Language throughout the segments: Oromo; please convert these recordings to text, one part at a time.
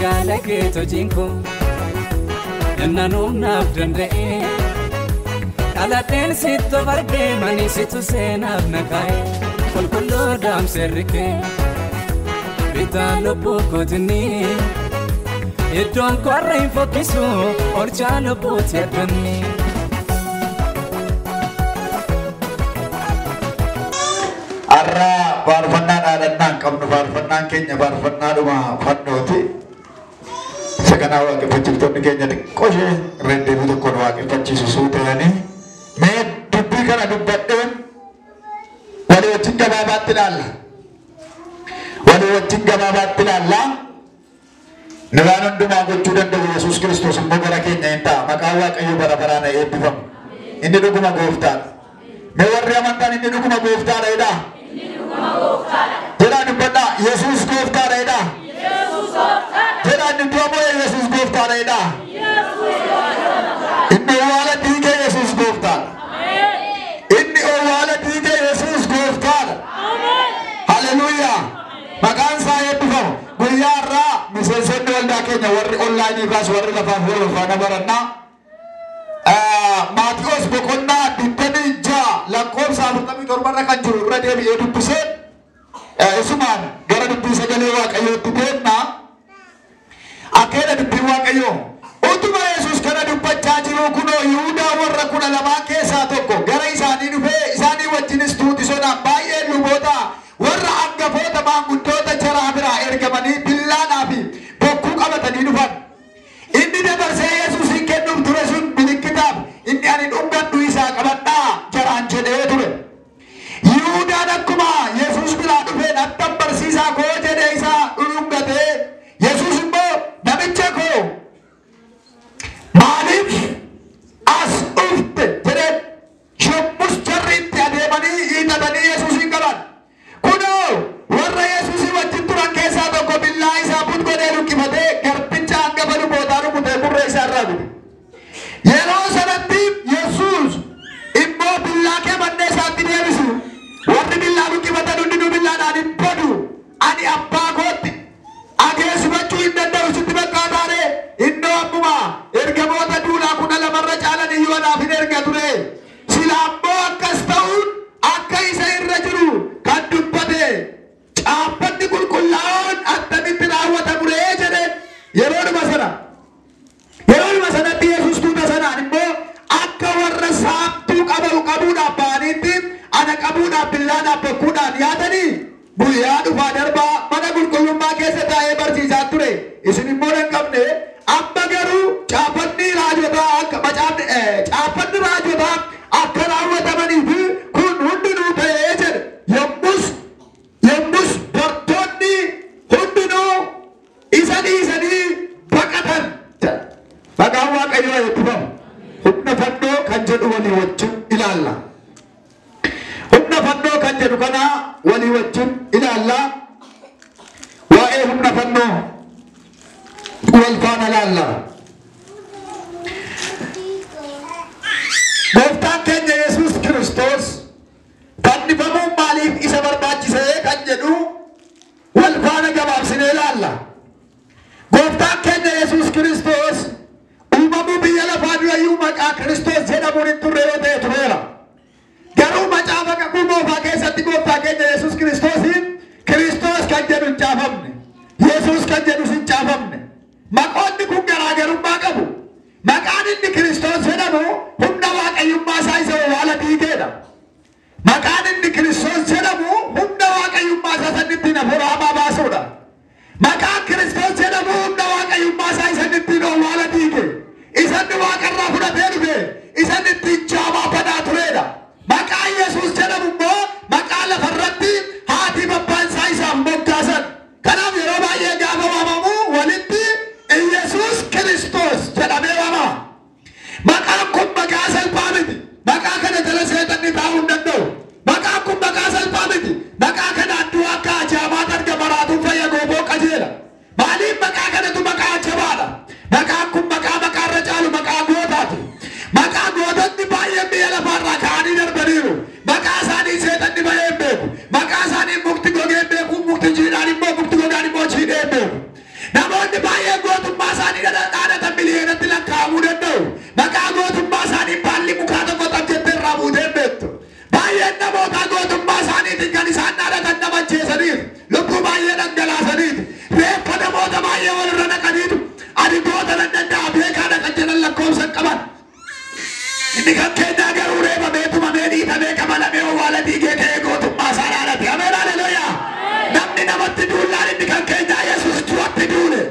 Galake to jinko Nanum nafdande Alaten sitto varbe mani situ senab nakai Kulkullo dam serike Bita lobu kodini Idon korre infokisu Orcha lobu tiadani Arra barfannan adannan qabnu barfannan keenya barfannaadhuma fannooti sagana waaqeffachiiftoonni keenya xiqqooshe rendeebii tokkoon waaqeffachiisu suutanii mee dubbii kana dubbadheen walii wajjin gabaabaatti ilaalla nu waan hundumaa gochuu danda'u Yesuus Kiristoos immoo gara keenya hin ta'a maqaan Waaqayyoo bara baraan eebbifamu inni dhuguma gooftaadha mee warri amantaan inni dhuguma gooftaadha jedhaa Jira dubbadha Yesuus gooftaadha jedhaa Jira dubbamo Yesuus gooftaadha jedhaa inni owwaala dhiigee Yesuus gooftaadha inni owwaala dhiigee Yesuus gooftaadha Haleluuyaa maqaan isaa eebbifamu guyyaa irraa miseensonni waldaa keenya warri onlaayinii irraas warri lafaaf warri faana barannaa Maatiyoos boqonnaa 26 lakkoofsa 47 kan jiru irra deebi'ee dubbisee isumaan gara dubbii sagalee Waaqayyootti deemna akkeedha dubbii Waaqayyoo utuma Yesuus kana dubbachaa jiru kunoo Yihuudaa warra 12 keessaa tokko gara isaanii dhufee isaanii wajjinis tuutisodhaan baay'ee luboota warra hangafoota maanguddoota jaraa biraa ergamanii billaadhaa fi bokkuu qabatanii dhufan inni dabarsee Yesuusin kennuuf ture sun bilikkitaaf inni ani dhungadhu isaa qabadhaa jaraan jedhee ture Yihuudaan akkuma Yesuus biraa dhufee nattan barsiisaa koo jedhee isaa dhungatee Yesuus immoo namicha koo maaliif as dhufte jedhee yommus jarri itti adeemanii hiixatanii Yesuusin qaban kunoo warra Yesuusin wajjin turan keessaa tokko billaa isaa butgodhee lukkifatee garbicha hangafa lubootaa rukutee gurra isaa irraa gube yeroo sanatti Yesuus immoo billaa kee mannee isaatti deebisu warri billaa lukkifatan hundinuu billaadhaan hin badu ani abbaa kootti ageessifachuu hin danda'u sitti fakkaataare innoo ammuma ergamoota duulaa 12 caalan iyyuu anaaf hin erga ture silaa ammoo akkas ta'uun akka isa irra jiru kan dubbate caaffanni qulqullaa'oon attamitti raawwatamuree jedhe yeroodhuma sanatti Yesuus tuuta sanaan immoo akka warra saamtuu qabuudhaaf ba'aniitti ana qabuudhaaf billaadhaaf bokkuudhaan yaadanii guyyaa dhufaa darbaa mana qulqullummaa keessa taa'ee barsiisaa ture isin immoo hin qabne amma garuu caaffanni raajotaa akka raawwatamaniif kun hundinuu ta'ee jedhe yommus bartoonni hundinuu isa dhiisanii baqatan maqaan Waaqayyoo eebbifamu humna fannoo kan jedhu walii wajjin ilaalla humna fannoo kan jedhu kana walii wajjin ilaalla waa'ee humna fannoo wal faana ilaalla gooftaan keenya Yesuus Kiristoos fannifamuun maaliif isa barbaachisee kan jedhu wal faana gabaabsinee ilaalla gooftaan keenya Yesuus Kiristoos uumamuu biyya lafaa durayyuu maqaa Kiristoos jedhamuun hin turre yoo ta'e tureera garuu macaafa kakuu moofaa keessatti gooftaa keenya Yesuus Kiristoosiin Kiristoos kan jedhu hin caafamne Yesuus kan jedhu hin caafamne maqoonni kun garaagarummaa qabu maqaan inni Kiristoos jedhamu humna waaqayyummaa isaa isa owwaala dhiigeedha maqaan inni Kiristoos jedhamu humna waaqayyummaa isaa sanittiin hafuura hamaa baasuudha maqaan Kiristoos jedhamu humna waaqayyummaa isaa sanittiin owwaala dhiige isanni waaqarraa fudhatee dhufe isanni ittiin jaamaa banaa tureedha maqaan Yesuus jedhamu immoo maqaa lafarratti haati babbaan isaa isaaf moggaasan kanaaf yeroo baay'ee gaafa waamamu walitti Yesuus Kiristoos jedhamee waamama maqaan kun maqaa salphaa miti maqaa kana jala seexanni taa'uu hin danda'u maqaan kun maqaa salphaa miti maqaa kana adduu akka ajaa'ibaatti arga maraatuun fayya gooboo qajeela maaliif maqaa kanatu maqaa ajabaadha maqaan kun maqaa irra caalu maqaa gootaati maqaa gootonni baay'een biyya lafaarraa ka'anii darbaniiru maqaa isaanii seexanni bahee hin beeku maqaa isaanii mukti gogee hin beeku mukti jiidhaan immoo mukti gogaan immoo jiidhee hin beeku namoonni baay'een gootummaa isaanii dhaadhatan miliyoonatti lakkaa'amuu danda'u. Maqaa gootummaa isaanii baalli mukaa tokko xabjettee irraa buutee beektu. Baay'een namoota gootummaa isaaniitiin kan isaan dhaadhatan nama ajjeesaniif lubbuu baay'ee dhangalaasaniif reeffa namoota baay'ee walirra naqaniitu ani goota nan danda'a beekaadha kan jedhan lakkoofsan qaban. Inni kan kennaa garuu reebamee tumamee dhiitamee qabalamee owwaala dhiigee ka'ee gootummaa isaa dhaadhate. Ameen haleluuyaa. Namni namatti duullaan inni kan kennaa Yesuus du'atti duule.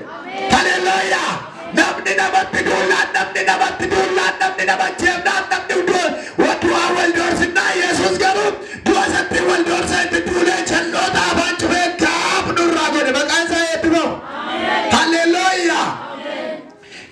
Haleluuyaa. Namni namatti duullaan namni namatti duullaan namni nama jeefnaan namni du'aa wal doorsinnaa Yesuus garuu du'a isatti wal doorsa itti duulee jalloota afaan cufee gaaf nurraa godhe maqaan isaa eebbifamu. Haleluuyaa.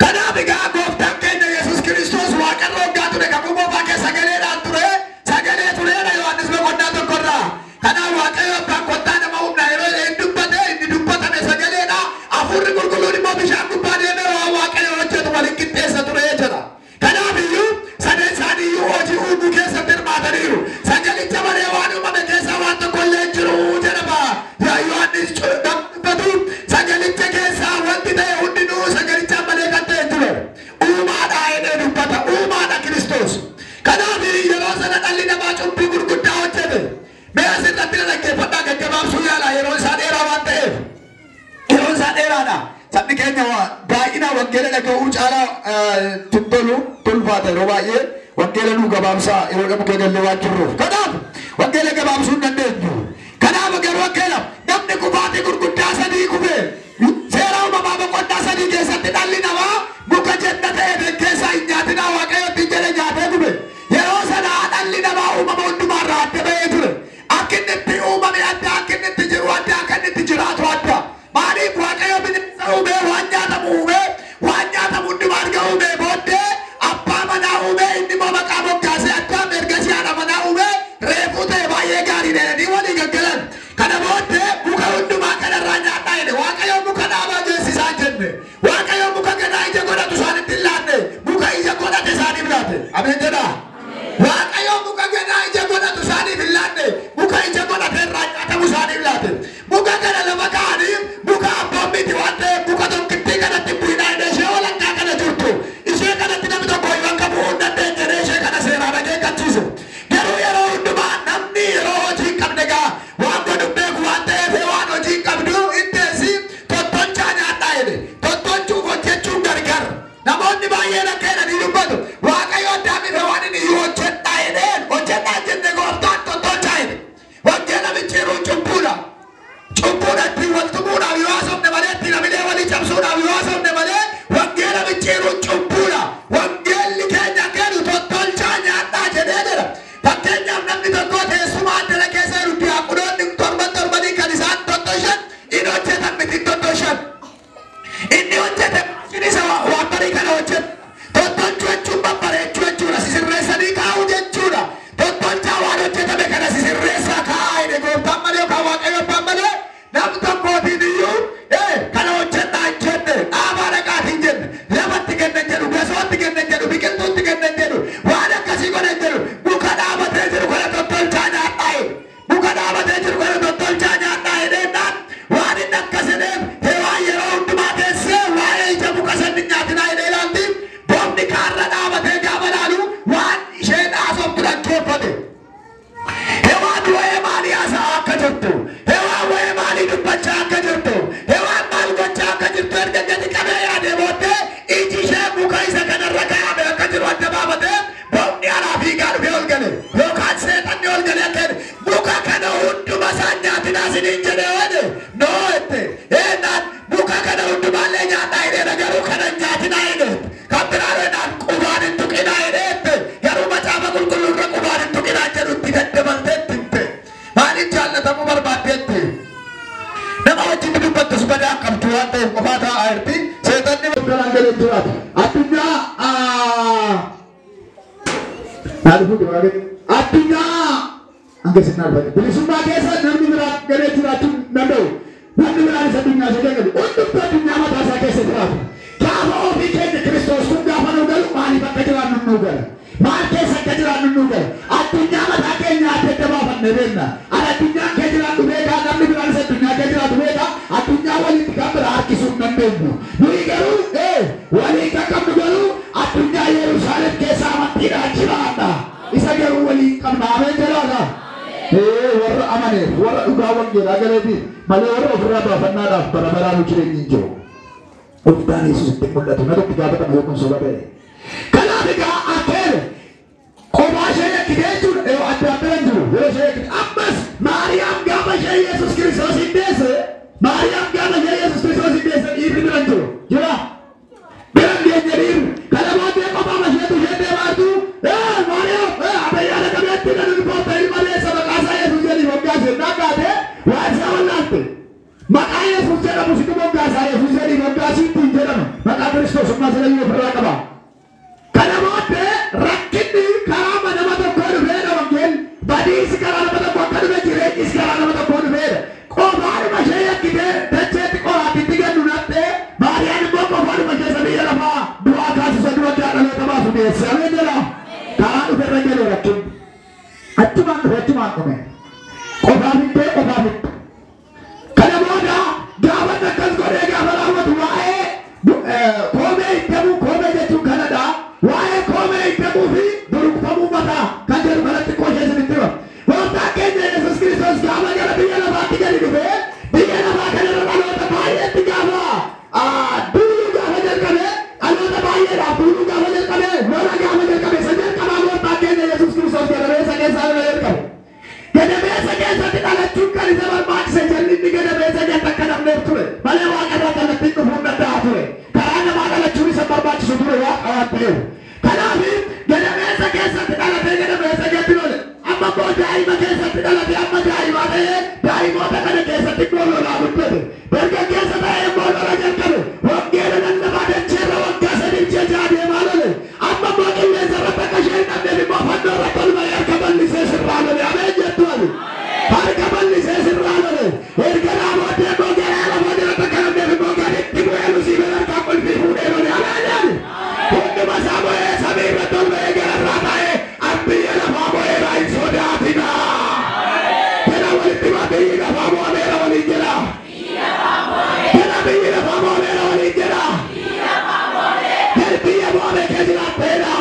Kanaaf egaa gooftaan keenya Yesuus Kiristoos waaqarra hoggaa ture kakuu moofaa keessa sagaleedhaan ture sagalee tureera Yohaannis boqonnaa tokkorraa. Kanaaf waaqayyo abbaan kottaa nama humna yeroo inni dubbate inni dubbatame sagaleedha. Hafuurri qulqulluun immoo bishaan gubbaa deemee waan waaqayyo hojjetu waliin qixxeessa ture jechuudha. Kanaaf iyyuu sadeen isaanii iyyuu hojii uumuu keessatti hirmaataniiru. Sagalicha malee waan uumame keessaa waan tokko illee hin jiru jedhama. Yohaannis dubbatu sagalicha keessaa wanti ta'e hundinuu sagalicha malee kan ta'e jiru. Uumaadha jedhee dubbata. Uumaadha Kiristoos. Kanaaf yeroo sana dhalli namaa cubbuu gurguddaa hojjete. Mee asirratti dhaggeeffadhaa gaggabaabsuu yaala yeroo isaa dheeraa waan ta'eef. Yeroo isaa dheeraadha. Sabni keenya baay'ina wangeela dhaga'uu caalaa tulfaata yeroo baay'ee wangeela nuu gabaabsaa yeroo dhabu gagallee waan jirruuf. Kanaaf wangeela gabaabsuu hin dandeenyu. Kanaaf garuu wangeela namni kufaatii gurguddaa sadii kufee seera uumamaa boqonnaa sadii keessatti dhalli namaa muka jannata Eeden keessaa hin nyaatinaa waaqayyotti jedhe nyaatee kufe. Yeroo sanaa dhalli namaa uumama hundumaarraa adda ba'ee ture. Akka inni itti uumame adda, akka inni itti jiru adda, akka inni itti jiraatu adda. Maaliif waaqayyo bineensa uumee waan nyaatamu uumee waan nyaatamu hundumaa arga uumee booddee abbaa manaa uumee inni immoo maqaa moggaasee addaam ergasii haadha manaa uumee reefuu ta'e baay'ee gaarii dheedhanii walii gaggalan. Kana booddee muka hundumaa kanarraa nyaadhaa jedhe waaqayyo muka dhaabaa geessisaa jenne. Waaqayyo muka ganaa ija godhatu isaanitti hin laanne muka ija godhate isaaniif laate. Ameen jedhaa. Waaqayyo muka ganaa ija godhatu isaaniif hin laanne muka ija godhate irraa nyaatamu isaaniif laate. Muka kana lafa kaa'anii muka abbaan miti waan ta'eef muka tokkittii kanatti bu'inaa hidhee ishee walakkaa kana jirtu. Ishee kanatti namni tokko iyyuu akka bu'uu hin dandeenye jedhee ishee kana seeraan akeekkachiise. Garuu yeroo hundumaa namni yeroo hojii hin qabne gaa waan godhu beeku waan ta'eef waan hojii hin qabdu hin teessi tottolchaa nyaadhaa jedhe. Tottolchuuf hojjechuun gargar. Namoonni baay'een akka jedhanii dubbatu waaqayyo addaamiif waan inni iyyuu hojjedhaa jedheen hojjedhaa jenne gooftaan tottolchaa jedhe. Wangeela micciiruun cubbuudha. Cubbuudhaatti wal tumuudhaaf yoo haasofne malee itti namilee walii cabsuudhaaf yoo haasofne malee wangeela micciiruun cubbuudha. Wangeelli keenya kennu tottolchaa nyaadhaa jedhee jedha. Fakkeenyaaf namni tokko teessuma addana keessa jiru diyaaqonoonni torbanii kan isaan tottoshan inni hojjetan miti tottoshan. Inni hojjete maashini isa waan barii kana hojjetu. Tottolchuu jechuun babbareechuu jechuudha. Sisirreessanii kaa'uu jechuudha. Tottolchaa waan hojjetame kana sisirreessaa kaa'aa jedhe gooftaan malee yookaan waaqayyo abbaan malee nam tokkootiin iyyuu kana hojjedhaa hin jenne dhaabaa dhaqaatiin jenne lafatti kennan jedhu gasootti kennan jedhu biqiltuutti kennan jedhu waan akkasii godhan jedhu muka dhaabatee jiru kana tottolchaa nyaadhaa jedhu muka dhaabatee jiru kana tottolchaa nyaadhaa jedheennaan waan inni akkas jedheef hewaan yeroo hundumaa teessee waa'ee ija muka sanni nyaatinaa jedhee ilaalti boomni kaarra dhaabatee gaafa laalu waan isheen haasoftu dhaggeeffate. Hewaan waa'ee maalii haasaa akka jirtu hewaan waa'ee maalii dubbachaa akka jirtu hewaan maal gochaa akka jirtu erga gadi qabee yaadee booddee iji ishee muka isa kanarra kaa'ame akka jiru adda baafatee boomni alaa fiigaa dhufee ol gale yookaan seexanni ol galee akka muka kana hunduma isaan nyaatinaa isiniin jedhee waade noo jette eenaan muka kana hundumaallee nyaadhaa jedhee garuu kana nyaatinaa jedhee kan biraadhaan qubaan hin tuqinaa jedhee garuu macaafa qulqulluurra qubaan hin tuqinaa jedhutti daddabalteetti himte maaliif jaallatamuu barbaaddeetti nama wajjin dubbattus badaa qabdu waan ta'eef qofaa taa'aa jirti seexanni garaan galee jiraatu addunyaa hanga bilisummaa keessa namni biraa galee jiraachuu danda'u namni biraan isa addunyaa isa galu hundumtuu addunyaa mataa isaa keessa jiraatu gaafa ofii keenya Kiristoos kun gaafa nu galu maaliif akka jiraannu nu gala maal keessa akka jiraannu nu gala addunyaa mataa keenya adda adda baafanne beekna addunyaa kee jiraannu beekaa namni biraan isa addunyaa kee jiraatu beekaa addunyaa walitti kan biraa harkisuun dandeenyu. Nuyi garuu walii kakabnu garuu addunyaa Yerusaalem keessa amantiidhaan jiraanna. Isa garuu walii qabna. Ameen jedhaadha. Warra amaneef warra dhugaa wangeelaa galeetiif malee warra ofirraa baafannaadhaaf bara baraan jireenyi hin jiru. Gooftaan Yesuus itti mul'atu na tokko gaafatama yookiin soba ta'e. Kanaaf egaa akeere kophaa ishee yakkitee jechuudha. Adda adda jiru yeroo ishee yakkite ammas Maariyaam gaafa ishee Yesuus Kiristoos hin deesse Maariyaam gaafa ishee Yesuus Kiristoos hin deesse dhiirri bira jiru jira. Bira geenye dhiirri kana booddee kophaa isheetu ishee deemaartu Maariyaam abayyaana qabeetti na dhulboota ilma leessa maqaasaa Yesuus jedhii moggaase nagaate waan isaa wallaalte. Maqaa Yesuus jedhamu situ moggaasaa Yesuus jedhii moggaasiitti hin jedhamu maqaa Kiristoosummaa sila ofirraa qaba. Kana booddee rakkinni karaa nama tokkoo dhufeedha wangeen badiisi karaa nama tokkoo akka dhufe jireenyis karaa nama tokkoo dhufeedha. Qofaadhuma ishee yakkitee dacheetti qoraatitti gannu nattee Maariyaan immoo qofaadhuma ishee biyya lafaa du'aa kaasisa dura dhaloota baasu deesse. Ameen jedha. Karaa dhufeerra jedhee rakkinni. Achumaan dhufe achumaan dhume. Qofaaf hin ta'e qofaaf hin ta'e. Kana booda gaafa akkas godhee gaafa raawwatu waa'ee koomee hittamu koomee jechuun kanadha. Waa'ee koomee hittamuu fi durumfamuu mataa kan jedhu kanatti qoosheesinitti hima. Gooftaan keenya Yesuus Kiristoos gaafa gara biyya lafaatti gadi dhufee biyya lafaa kanarra dhaloota baay'eetti gaafa duuluu gaafa jalqabe dhaloota baay'eedhaaf duuluu gaafa jalqabe lola gaafa jalqabe isa jalqabaa gooftaan keenya Yesuus Kiristoos gadameessa keessaa lola jalqabe. Gadameessa keessatti dhalachuun kan isa barbaachise jallinni gadameessa keessatti akka dhabneef ture malee waaqarraa kallattiin dhufuun danda'a ture. Karaa namaa dhalachuun isa barbaachisu ture waaqa waan ta'eef. Kanaaf gadameessa keessatti dhalatee gadameessa keessatti lole amma immoo daa'ima keessatti dhalatee amma daa'imaa ta'ee daa'imoota kana keessatti immoo lolaa guddate. Dargaggeessa ta'ee immoo lola jalqabe wangeela lallabaa dacheerra waggaa 3 deemaa lole amma immoo qilleensa irratti akka isheen hin dhabneef immoo fannoo irratti olba'ee harka bal'isee sirraa lole. Ameen jettu ani harka bal'isee sirraa lole erga raawwatee immoo garaa lafaa jalatti akka dhabneef immoo gaditti bu'ee lusiibee harkaa qulfii fuudhee lole. Ameen hunduma isaa bu'ee samii irratti olba'ee gararraa ta'ee biyya lafaa bu'eera hin sodaatina. Kana walitti maa biyyi lafaa bu'ameera waliin jedha. Kana biyyi lafaa bu'ameera waliin jedha. Biyya bu'amee kee jiraatteedha.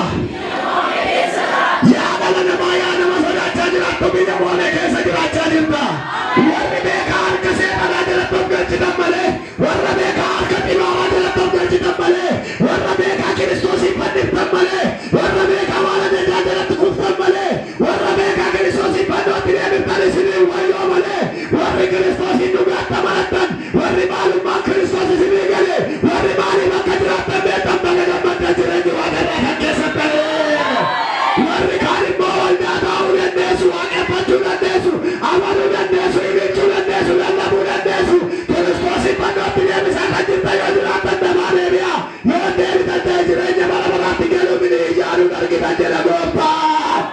Yaa dhala namaa yaa nama sodaachaa jiraattu biyya bu'amee keessa jiraachaa jirta. Warri beekaa harka seexanaa jalatti of galchitan malee warra beekaa harka xibaaraa jalatti of galchitan malee warra beekaa Kiristoosiin fanniftan malee warra beekaa waan ajajaa jalatti kuftan malee warra beekaa Kiristoosiin fannootti deebiftan isinii wayyoo malee warri Kiristoosiin dhugaatti amanattan warri maalummaan Kiristoos isinii galee warri maaliif akka jiraattan beektan baga gammaddan jireenyi waaqarraa kan keessatti warri kaan immoo waldaa ta'uu dandeessu waaqeffachuu dandeessu amanuu dandeessu himachuu dandeessu lallabuu dandeessu Kiristoosiin fannootti deebisaa kan jirtan yoo jiraattan namaa deebi'a yoo deebitan ta'e jireenya bara baraatti galuu mini ijaaruun argitan jedha gooftaan.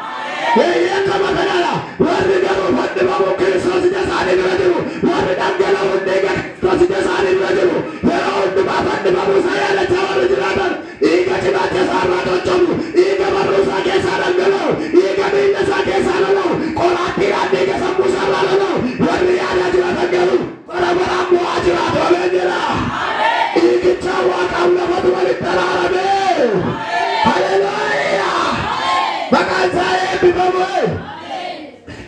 Akkama kanadha warri garuu fannifamuu Kiristoos ija isaanii bira jiru warri dhangala'uu deegan Kiristoos ija isaanii bira jiru yeroo hundumaa fannifamuu isaa yaadachaa warri jiraatan dhiiga cinaacha isaarraa tolchamu dhiiga barruusaa keessaa dhangala'u dhiiga miilla isaa keessaa lola'u qoraattiidhaan dhiiga sammuu isaarraa lola'u warri yaadaa jiraatan garuu bara baraan bu'aa jiraatu. Ameen jedha. Dhiigicha waaqaan lafatu walitti araarame. Haleluuyaa. Maqaan isaa eebbifamu.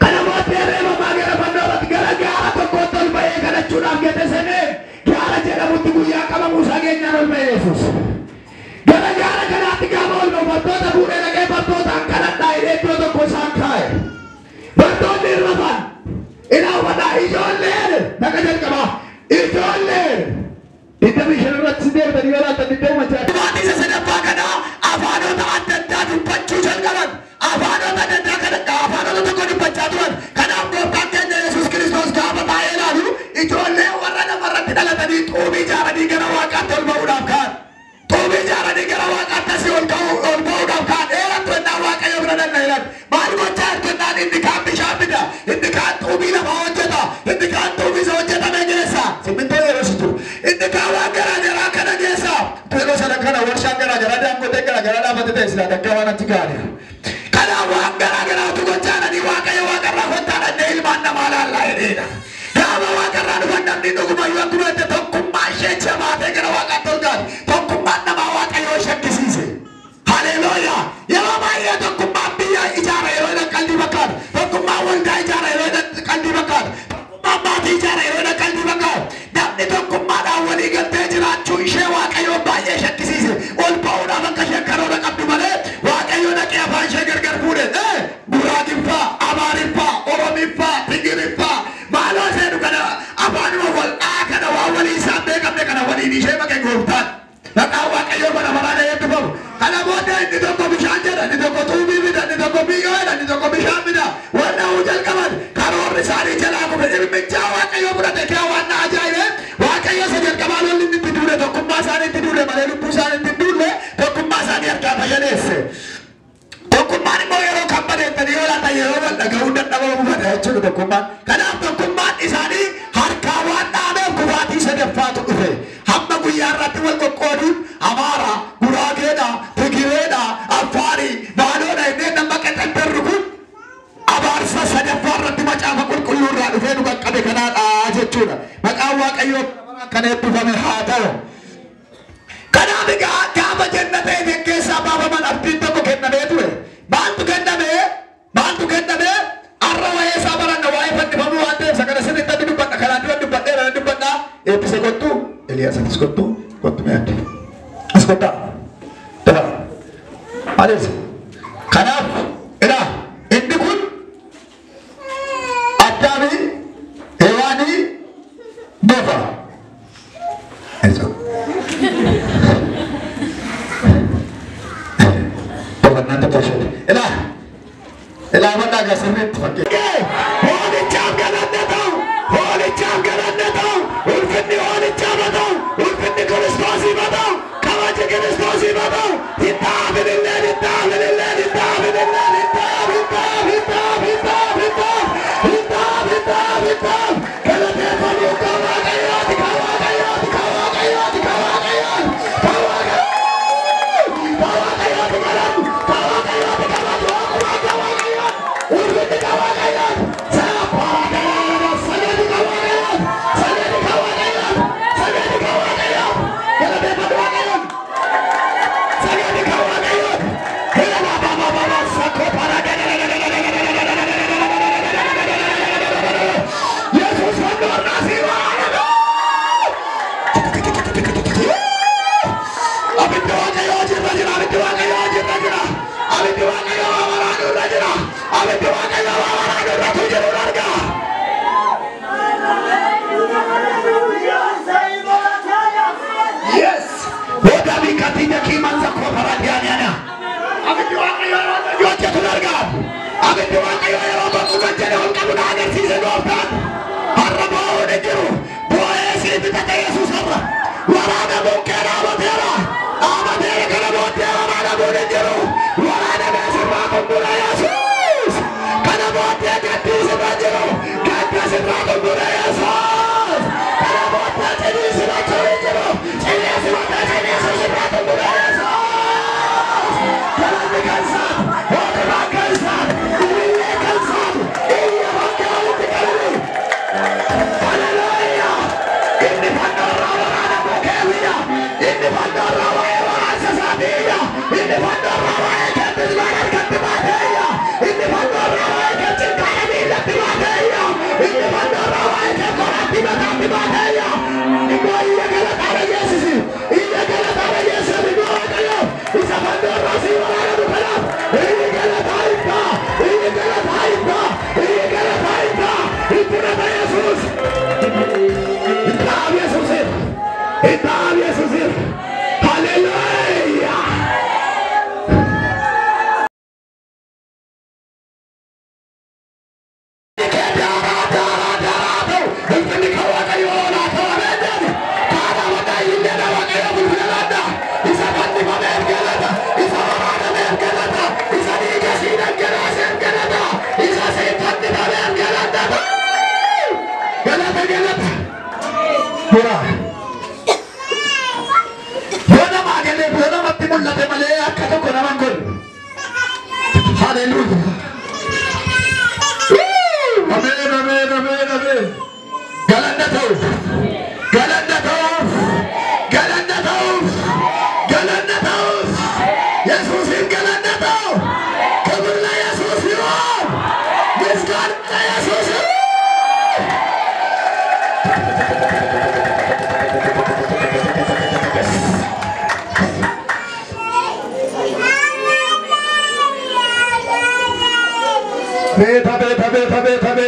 Kana booddee reebamaa gara fannoo irratti gara gaara tokkootti ol ba'ee kadhachuudhaaf Getesemee gaara jedhamutti guyyaa qabamuu isaa keenyaan ol ba'e Yesuus. Gara gaara kanaatti gaafa ol ba'u bartoota fuudhee dhaqee bartootaan kadhadhaa hidhee iddoo tokko isaan kaa'e. Bartoonni hin rafan. Ilaawwadhaa ijoolleen naqa jalqabaa ijoolleen. Iddami shan irratti deebitan yoo laatan iddoo machaa. Isa sadaffaa kana afaanota adda addaa dubbachuu jalqaban. Afaanota adda addaa kana afaanota tokko dubbachaa turan. Kanaaf gooftaan keenya Yesuus Kiristoos gaafa baay'ee ilaalu ijoollee warra namarratti dhalatanii xuubii ijaaranii gara waaqaatti ol ba'uudhaaf ka'an. Xuubii ijaaranii gara waaqaatti asii ol ba'uudhaaf ka'an. Dheerattu ennaa waaqayyo bira danda'an. Maal gochaa jirtu ennaan inni kaan bishaan fida. Inni kaan xuubii lafaa hojjeta. Inni kaan xuubii isa hojjetame keessa. Simmintoo yeroo situ. Inni kaan waan garaagaraa kana keessa. Yeroo sana kana warshaan garaagaraa daangotee garaagaraa dhaabate ta'e silaa dakkaa waan achi gaariidha. Kanaaf waan garaagaraatu gochaa jiranii waaqayyo waaqarraa kontaadhannee ilmaan namaa laallaa jedheedha. Gaafa waaqarraa dhufan namni dhugumayyuu akkuma itti tokkummaa ishee jabaatee gara ishee maqee gooftaan. Maqaan waaqayyoo bara baraan eebbifamu. Kana booda inni tokko bishaan jedha, inni tokko xuubii bida, inni tokko biyyoo jedha, inni tokko bishaan bida. Wanna huu jalqaban karoorri isaanii jalaa kufe ilmichaa waaqayyoo fudhate kee waan na ajaa'ibe. Waaqayyo isa jalqabaa lolli inni itti duule tokkummaa isaanii itti duule malee lubbuu isaanii itti duule tokkummaa isaanii argaa fayyadeesse. Tokkummaan immoo yeroo kan badeettanii yoo laata yeroo wal dhaga'uu dadhabuu bada jechuudha tokkummaan. Kanaaf tokkummaan isaanii harkaa waan dhaabeef kufaatii sadaffaatu dhufe. Hamma guyyaa irratti wal qoqqooduun Amaara, Guraageedha, Tigireedha, Affaarii, Baaloodha inneen nama qaxxarru kun abaarsa sadaffaa irratti macaafa qulqulluu irraa dhufee nu qaqqabe kanaadha jechuudha. Maqaan waaqayyoo kan eebbifame haa ta'u. Kanaaf egaa gaafa jannata eegen keessaa baafaman abdiin tokko kennamee ture. Maaltu kennamee? Maaltu kennamee? Arra waa'ee isaa baranna waa'ee fannifamuu waan ta'eef sagana sirriitti dubbadha. Kanaan dura dubbadheera dubbadha. Eebbise kottu. Eliyaas atis kottu. Kottu mee adde. As kottaa. Daba. Adeemsa. Kanaaf edaa inni kun Addaamii Hewaanii Noofa. Nanti pasal. Elah mana agak sempit pakai. Holy jam galan datang, holy jam galan datang. Ulfin ni holy jam datang, ulfin ni koresponsif datang. Kawan je koresponsif datang. Kita berilah, kita berilah, kita berilah, kita berilah. Kalau dia paling kawan kaya, kawan kaya, kawan kaya, kawan kaya, kawan kaya.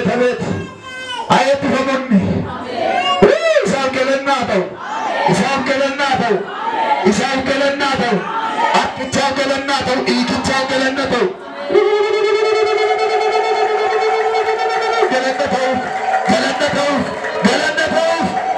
Beta. Ayat Tuhan ini. Isam kalian nato. Isam ገለናተው ኢሳብ ገለናተው አጥቻ ገለናተው ኢኪቻ ገለናተው ገለናተው ገለናተው ገለናተው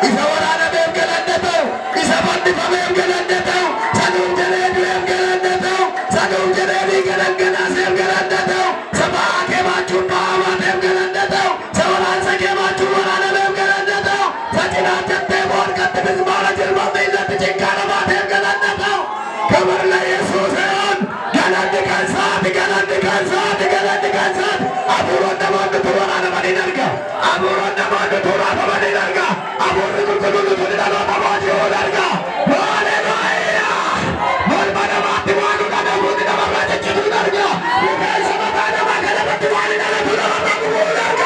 ኢሳወራነ በም ገለናተው ኢሳባንዲ በም ገለናተው ሳዱም ጀሬዲ በም ገለናተው ሳዱም ጀሬዲ ገለገና ሰም ገለናተው ሰባኬ ማቹባ ማተም ገለናተው ሰወራን ሰገማቹ ወራነ በም ገለናተው ሰጭናተተ ወርቀት ብዝማራ ጀርባ በይዘት ጭንካራ ማተም ገለናተው ከበር ላይ ኢየሱስ ገለንድ ከንሳት ገለንድ ከንሳት ገለንድ ከንሳት አቡሮ እንደማንድ ቶራነ በዲነርጋ አቡሮ እንደማንድ ቶራነ በዲነርጋ አቡሮ ኩልኩሉ ተደዳላ ታባጂ ወዳርጋ ሃሌሉያ ወልባና ማጥዋኑ ከደቡ ደባራጨ ጭዱዳርጋ ለሰማታና ማከለበት ዋሊና ለቱራና ወዳርጋ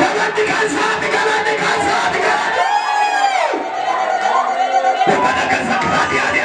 ገለንድ ከንሳት ገለንድ ከንሳት ገለንድ ወባና ከንሳት ያዲያ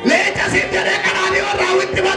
Lecha sin tener canal y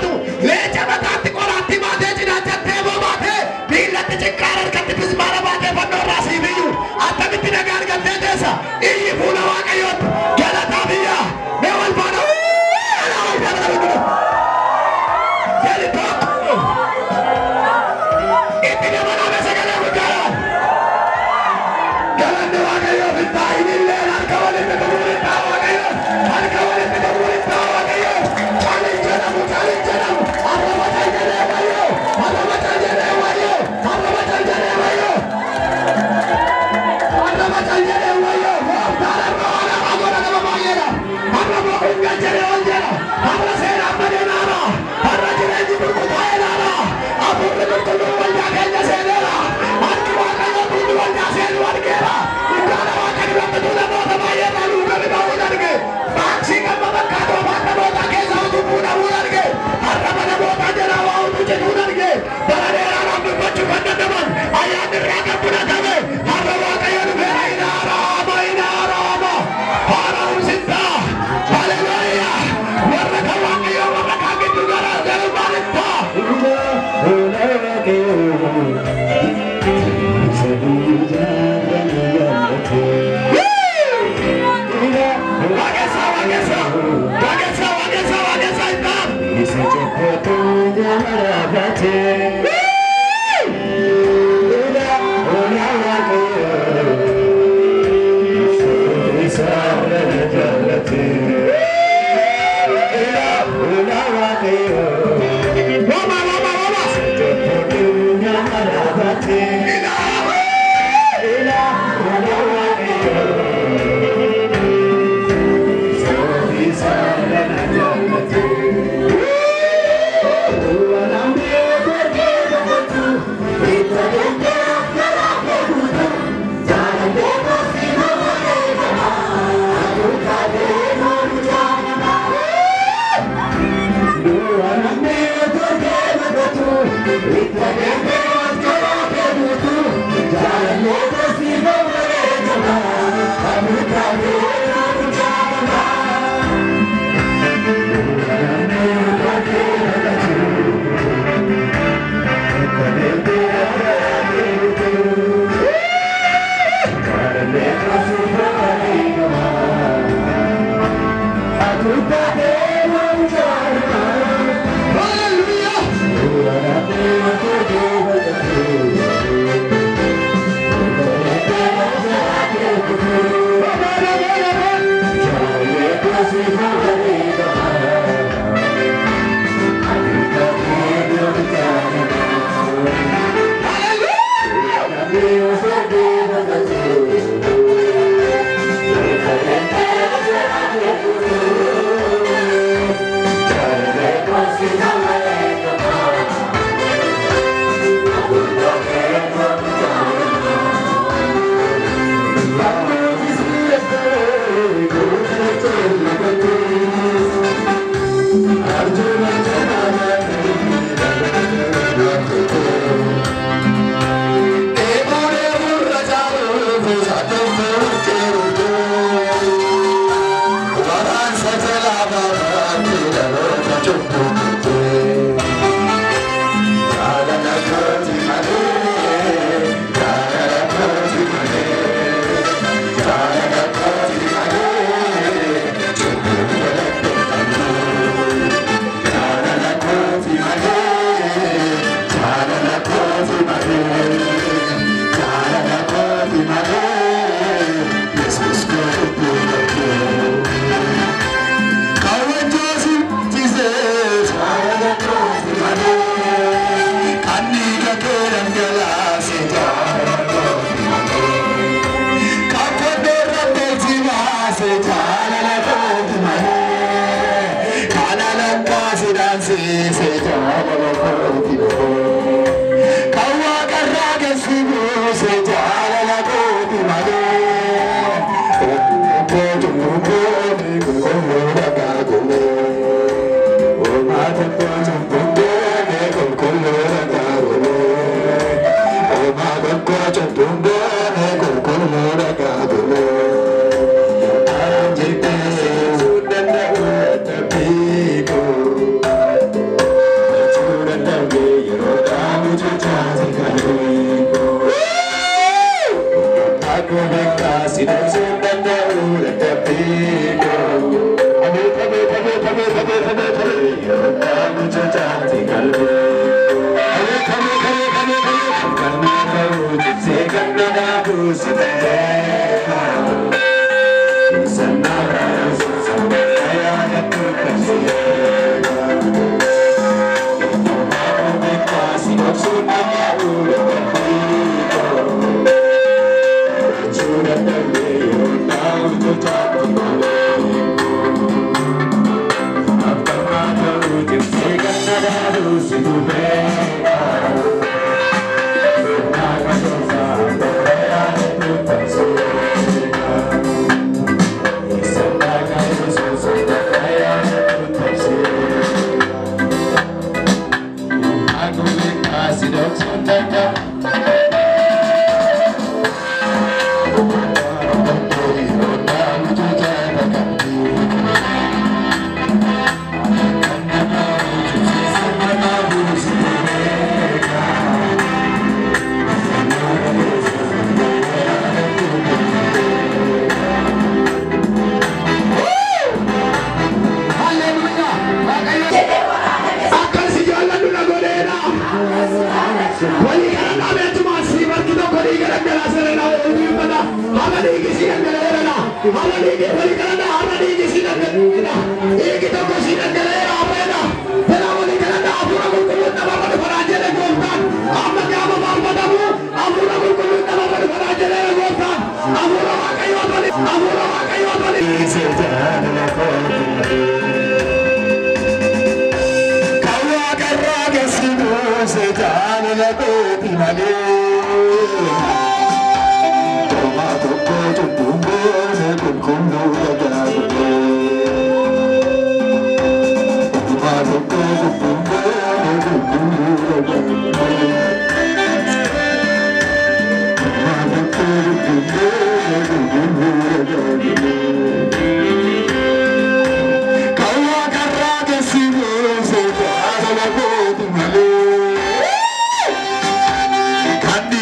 Can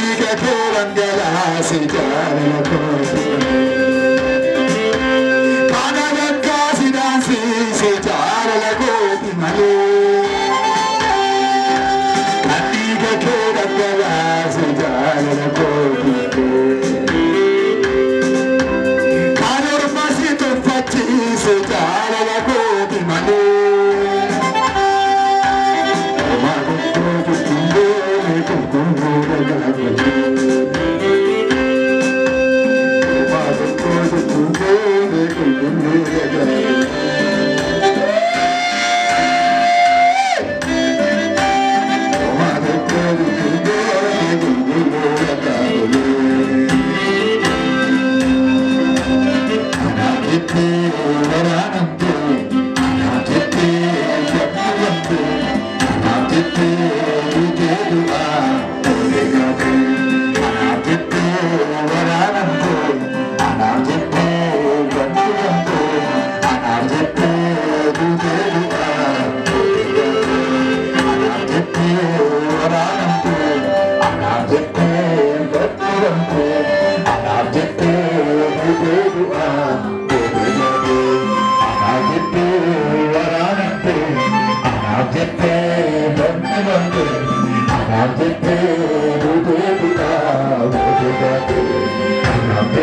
jaalala kooti malee. Aniga kee dhangalaase jaalala kooti malee. Kan orma si tuffachiise jaalala kooti malee. Oma tokkoo tuttumbee qulqulluu dhagaafate. Oma tokkoo tuttumbee qulqulluu dhagaafate.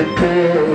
Thank you.